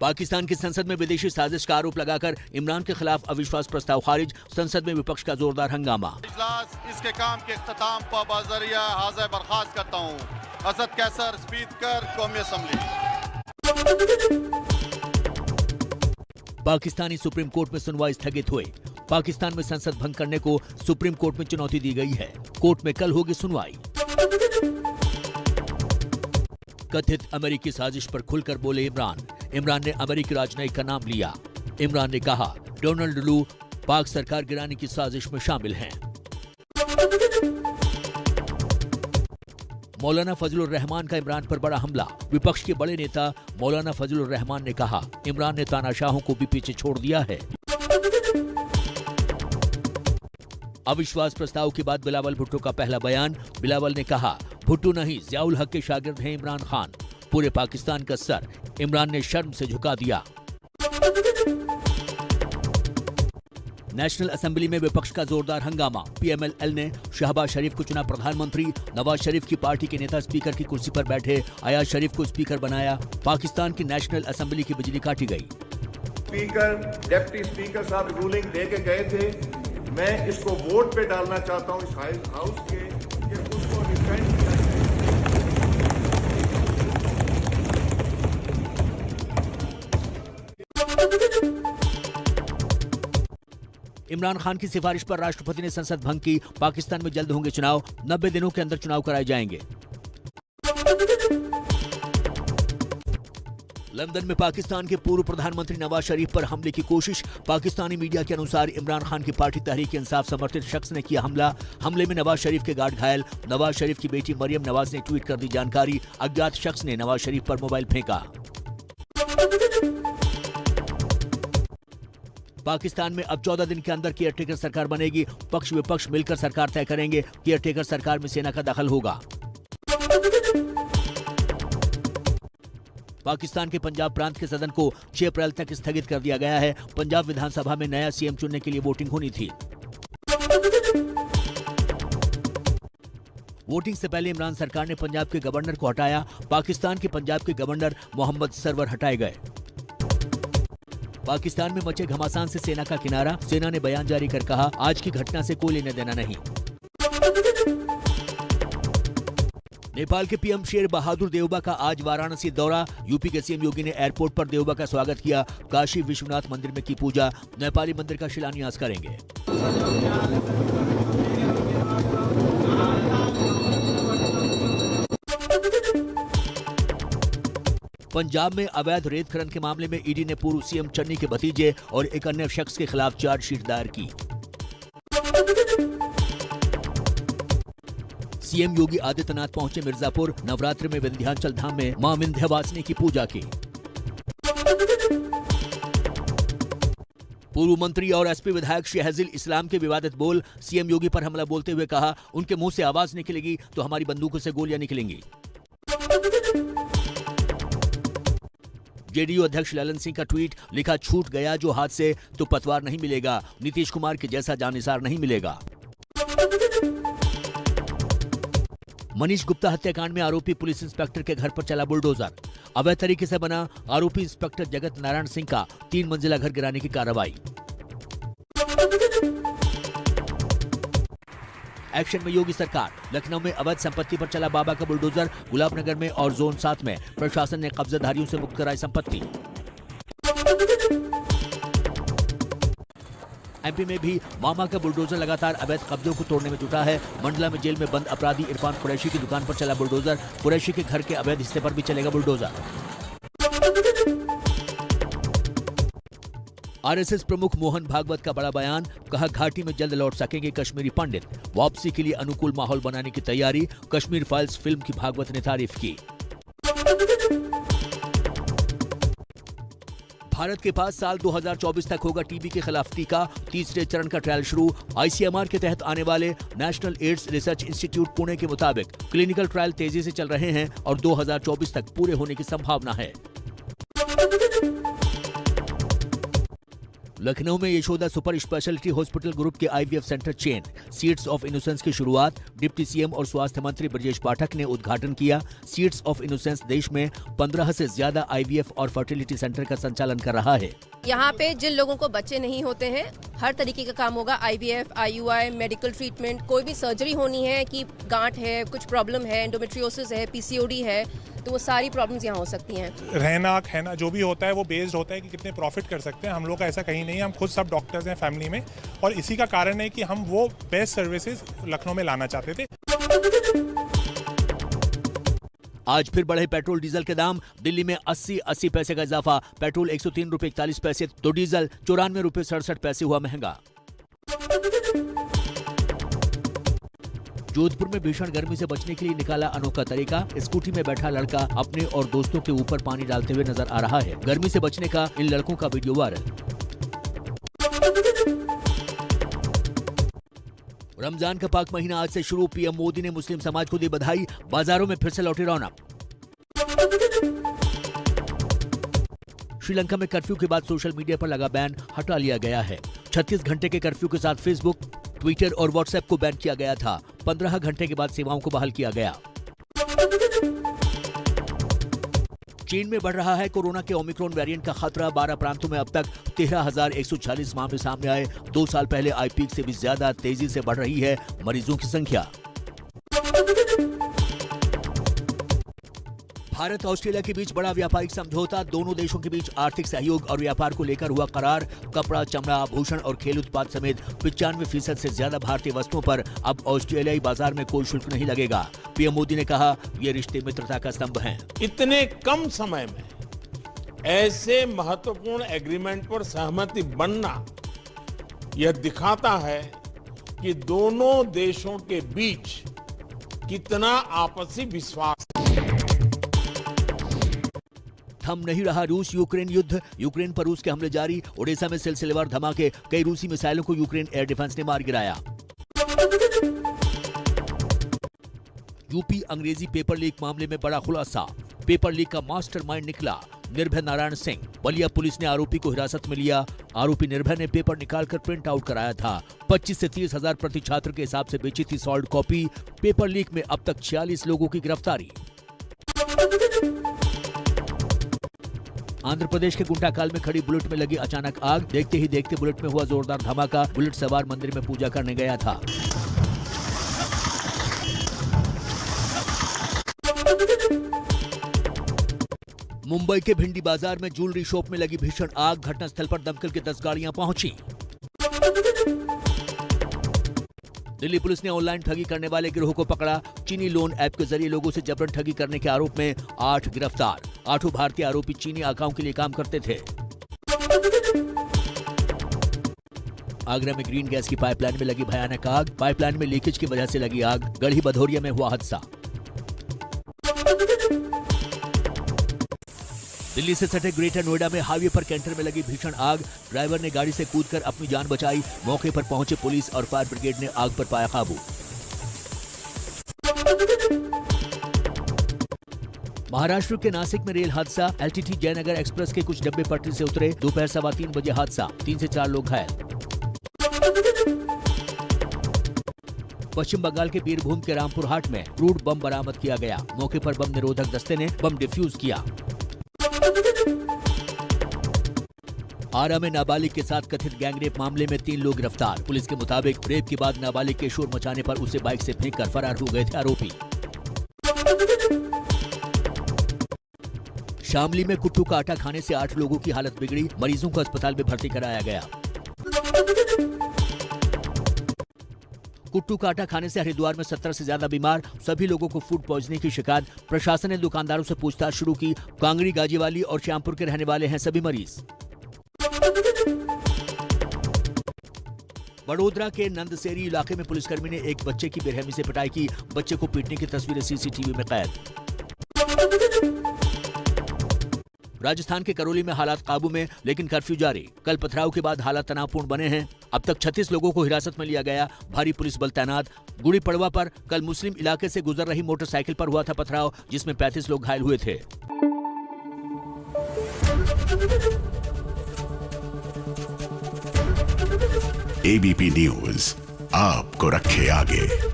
पाकिस्तान की संसद में विदेशी साजिश का आरोप लगाकर इमरान के खिलाफ अविश्वास प्रस्ताव खारिज, संसद में विपक्ष का जोरदार हंगामा। इजलास इसके काम के इख्तिताम पर बाज़रिया हाज़िर बर्खास्त करता हूँ। असद कैसर, स्पीकर कौमी असम्बली। पाकिस्तानी सुप्रीम कोर्ट में सुनवाई स्थगित हुई। पाकिस्तान में संसद भंग करने को सुप्रीम कोर्ट में चुनौती दी गई है। कोर्ट में कल होगी सुनवाई। कथित अमेरिकी साजिश पर खुलकर बोले इमरान ने अमेरिकी राजनयिक का नाम लिया। इमरान ने कहा डोनाल्ड लू पाक सरकार गिराने की साजिश में शामिल हैं। मौलाना फजलुर रहमान का इमरान पर बड़ा हमला। विपक्ष के बड़े नेता मौलाना फजलुर रहमान ने कहा इमरान ने तानाशाहों को भी पीछे छोड़ दिया है। अविश्वास प्रस्ताव के बाद बिलावल भुट्टो का पहला बयान। बिलावल ने कहा भुट्टो नहीं, ज़ियाउल हक के शागिर्द हैं इमरान खान। पूरे पाकिस्तान का सर इमरान ने शर्म से झुका दिया। नेशनल असेंबली में विपक्ष का जोरदार हंगामा। पीएमएल ने शहबाज शरीफ को चुना प्रधानमंत्री। नवाज शरीफ की पार्टी के नेता स्पीकर की कुर्सी पर बैठे अयाज शरीफ को स्पीकर बनाया। पाकिस्तान की नेशनल असेंबली की बिजली काटी गई। स्पीकर, डिप्टी स्पीकर साहब रूलिंग दे के गए थे। मैं इसको वोट पे डालना चाहता हूँ इस हाउस के कि उसको डिफेंड किया जाए। इमरान खान की सिफारिश पर राष्ट्रपति ने संसद भंग की। पाकिस्तान में जल्द होंगे चुनाव। 90 दिनों के अंदर चुनाव कराए जाएंगे। लंदन में पाकिस्तान के पूर्व प्रधानमंत्री नवाज शरीफ पर हमले की कोशिश। पाकिस्तानी मीडिया के अनुसार इमरान खान की पार्टी तहरीक इंसाफ समर्थित शख्स ने किया हमला। हमले में नवाज शरीफ के गार्ड घायल। नवाज शरीफ की बेटी मरियम नवाज ने ट्वीट कर दी जानकारी। अज्ञात शख्स ने नवाज शरीफ पर मोबाइल फेंका। पाकिस्तान में अब 14 दिन के अंदर केयरटेकर सरकार बनेगी। पक्ष विपक्ष मिलकर सरकार तय करेंगे। केयरटेकर सरकार में सेना का दखल होगा। पाकिस्तान के पंजाब प्रांत के सदन को 6 अप्रैल तक स्थगित कर दिया गया है। पंजाब विधानसभा में नया सीएम चुनने के लिए वोटिंग होनी थी। वोटिंग से पहले इमरान सरकार ने पंजाब के गवर्नर को हटाया। पाकिस्तान के पंजाब के गवर्नर मोहम्मद सरवर हटाए गए। पाकिस्तान में मचे घमासान से सेना का किनारा। सेना ने बयान जारी कर कहा आज की घटना से कोई लेना देना नहीं। नेपाल के पीएम शेर बहादुर देउबा का आज वाराणसी दौरा। यूपी के सीएम योगी ने एयरपोर्ट पर देउबा का स्वागत किया। काशी विश्वनाथ मंदिर में की पूजा। नेपाली मंदिर का शिलान्यास करेंगे। पंजाब में अवैध रेत खनन के मामले में ईडी ने पूर्व सीएम चन्नी के भतीजे और एक अन्य शख्स के खिलाफ चार्जशीट दायर की। सीएम योगी आदित्यनाथ पहुंचे मिर्जापुर। नवरात्रि में विंध्याचल धाम में मां विंध्यवासिनी की पूजा की। पूर्व मंत्री और एसपी विधायक शहजिल इस्लाम के विवादित बोल। सीएम योगी पर हमला बोलते हुए कहा उनके मुंह से आवाज निकलेगी तो हमारी बंदूकों से गोलियां निकलेंगी। जेडीयू अध्यक्ष ललन सिंह का ट्वीट, लिखा छूट गया जो हाथ से तो पतवार नहीं मिलेगा। नीतीश कुमार के जैसा जानिसार नहीं मिलेगा। मनीष गुप्ता हत्याकांड में आरोपी पुलिस इंस्पेक्टर के घर पर चला बुलडोजर। अवैध तरीके से बना आरोपी इंस्पेक्टर जगत नारायण सिंह का 3 मंजिला घर गिराने की कार्रवाई। एक्शन में योगी सरकार। लखनऊ में अवैध संपत्ति पर चला बाबा का बुलडोजर। गुलाबनगर में और जोन 7 में प्रशासन ने कब्जाधारियों से मुक्त कराई संपत्ति। एमपी में भी मामा का बुलडोजर लगातार अवैध कब्जों को तोड़ने में जुटा है। मंडला में जेल में बंद अपराधी इरफान कुरैशी की दुकान पर चला बुलडोजर। कुरैशी के घर के अवैध हिस्से पर भी चलेगा बुलडोजर। आरएसएस प्रमुख मोहन भागवत का बड़ा बयान, कहा घाटी में जल्द लौट सकेंगे कश्मीरी पंडित। वापसी के लिए अनुकूल माहौल बनाने की तैयारी। कश्मीर फाइल्स फिल्म की भागवत ने तारीफ की। भारत के पास साल 2024 तक होगा टीबी के खिलाफ टीका। तीसरे चरण का ट्रायल शुरू। आईसीएमआर के तहत आने वाले national ads research institute Pune के मुताबिक क्लिनिकल ट्रायल तेजी से चल रहे हैं और 2024 तक पूरे होने की संभावना है। लखनऊ में Yashoda super speciality hospital group के IVF centre chain seeds of innocence की शुरुआत डिप्टी सीएम और स्वास्थ्य मंत्री ब्रजेश पाठक ने उद्घाटन किया। सीड्स ऑफ इनोसेंस देश में 15 से ज्यादा आईवीएफ और फर्टिलिटी सेंटर का संचालन कर रहा है। यहाँ पे जिन लोगों को बच्चे नहीं होते हैं, हर तरीके का काम होगा। आईवीएफ, आईयूआई, मेडिकल ट्रीटमेंट, कोई भी सर्जरी होनी है कि गांठ है, कुछ प्रॉब्लम है, एंडोमेट्रियोसिस है, पीसीओडी है, तो वो सारी प्रॉब्लम्स यहाँ हो सकती हैं। रहना खाना जो भी होता है वो बेस्ड होता है कि कितने प्रॉफिट कर सकते हैं। हम लोग का ऐसा कहीं नहीं है, हम खुद सब डॉक्टर्स हैं फैमिली में, और इसी का कारण है कि हम वो बेस्ट सर्विसेज लखनऊ में लाना चाहते थे। आज फिर बढ़े पेट्रोल डीजल के दाम। दिल्ली में 80 पैसे का इजाफा। पेट्रोल 103 रुपए 41 पैसे तो डीजल 94 रुपए 67 पैसे हुआ महंगा। जोधपुर में भीषण गर्मी से बचने के लिए निकाला अनोखा तरीका। स्कूटी में बैठा लड़का अपने और दोस्तों के ऊपर पानी डालते हुए नजर आ रहा है। गर्मी से बचने का इन लड़कों का वीडियो वायरल। रमजान का पाक महीना आज से शुरू। पीएम मोदी ने मुस्लिम समाज को दी बधाई। बाजारों में फिर से लौटी रौनक। श्रीलंका में कर्फ्यू के बाद सोशल मीडिया पर लगा बैन हटा लिया गया है। 36 घंटे के कर्फ्यू के साथ फेसबुक, ट्विटर और व्हाट्सएप को बैन किया गया था। 15 घंटे के बाद सेवाओं को बहाल किया गया। चीन में बढ़ रहा है कोरोना के ओमिक्रॉन वेरिएंट का खतरा। 12 प्रांतों में अब तक 13,146 मामले सामने आए। 2 साल पहले आई पीक से भी ज्यादा तेजी से बढ़ रही है मरीजों की संख्या। भारत ऑस्ट्रेलिया के बीच बड़ा व्यापारिक समझौता। दोनों देशों के बीच आर्थिक सहयोग और व्यापार को लेकर हुआ करार। कपड़ा, चमड़ा, आभूषण और खेल उत्पाद समेत 95% से ज्यादा भारतीय वस्तुओं पर अब ऑस्ट्रेलियाई बाजार में कोई शुल्क नहीं लगेगा। पीएम मोदी ने कहा, ये रिश्ते मित्रता का स्तंभ हैं। इतने कम समय में ऐसे महत्वपूर्ण एग्रीमेंट पर सहमति बनना यह दिखाता है कि दोनों देशों के बीच कितना आपसी विश्वास। थम नहीं रहा रूस यूक्रेन युद्ध। यूक्रेन पर रूस के हमले जारी। ओडेसा में सिलसिलेवार धमाके। कई रूसी मिसाइलों को यूक्रेन एयर डिफेंस ने मार गिराया। यूपी अंग्रेजी पेपर लीक मामले में बड़ा खुलासा। पेपर लीक का मास्टरमाइंड निकला निर्भय नारायण सिंह। बलिया पुलिस ने आरोपी को हिरासत में लिया। आरोपी निर्भय ने पेपर निकालकर प्रिंट आउट कराया था। 25 से 30 हजार प्रति छात्र के हिसाब से बेची थी सॉल्ड कॉपी। पेपर लीक में अब तक 46 लोगों की गिरफ्तारी। आंध्र प्रदेश के गुंटाकाल में खड़ी बुलेट में लगी अचानक आग। देखते ही देखते बुलेट में हुआ जोरदार धमाका। बुलेट सवार मंदिर में पूजा करने गया था। मुंबई के भिंडी बाजार में ज्वेलरी शॉप में लगी भीषण आग। घटनास्थल पर दमकल की 10 गाड़ियां पहुंची। दिल्ली पुलिस ने ऑनलाइन ठगी करने वाले गिरोह को पकड़ा। चीनी लोन ऐप के जरिए लोगों से जबरन ठगी करने के आरोप में 8 गिरफ्तार। 8 भारतीय आरोपी चीनी आकाओं के लिए काम करते थे। आगरा में ग्रीन गैस की पाइपलाइन में लगी भयानक आग। पाइपलाइन में लीकेज की वजह से लगी आग। गढ़ी भदौरिया में हुआ हादसा। दिल्ली से सटे ग्रेटर नोएडा में हाईवे पर कैंटर में लगी भीषण आग। ड्राइवर ने गाड़ी से कूदकर अपनी जान बचाई। मौके पर पहुंचे पुलिस और फायर ब्रिगेड ने आग पर पाया काबू। महाराष्ट्र के नासिक में रेल हादसा। एलटीटी जयनगर एक्सप्रेस के कुछ डब्बे पटरी से उतरे। दोपहर 3:15 बजे हादसा। 3 से 4 लोग घायल। पश्चिम बंगाल के बीरभूम के रामपुर हाट में क्रूड बम बरामद किया गया। मौके पर बम निरोधक दस्ते ने बम डिफ्यूज किया। आरा में नाबालिग के साथ कथित गैंगरेप मामले में 3 लोग गिरफ्तार। पुलिस के मुताबिक रेप के बाद नाबालिग के शोर मचाने पर उसे बाइक से फेंककर फरार हो गए थे आरोपी। शामली में कुट्टू का आटा खाने से 8 लोगों की हालत बिगड़ी। मरीजों को अस्पताल में भर्ती कराया गया। कुट्टू का आटा खाने से हरिद्वार में 17 से ज्यादा बीमार। सभी लोगों को फूड पॉइजनिंग की शिकायत। प्रशासन ने दुकानदारों से पूछताछ शुरू की। कांगड़ी, गाजीवाली और श्यामपुर के रहने वाले हैं सभी मरीज। बड़ोदरा के नंदसेरी इलाके में पुलिसकर्मी ने एक बच्चे की बेरहमी से पिटाई की। बच्चे को पीटने की तस्वीरें सीसीटीवी में कैद। राजस्थान के करौली में हालात काबू में, लेकिन कर्फ्यू जारी। कल पथराव के बाद हालात तनावपूर्ण बने हैं। अब तक 36 लोगों को हिरासत में लिया गया। भारी पुलिस बल तैनात। गुड़ी पड़वा पर कल मुस्लिम इलाके से गुजर रही मोटरसाइकिल पर हुआ था पथराव, जिसमें 35 लोग घायल हुए थे। एबीपी न्यूज आपको रखे आगे।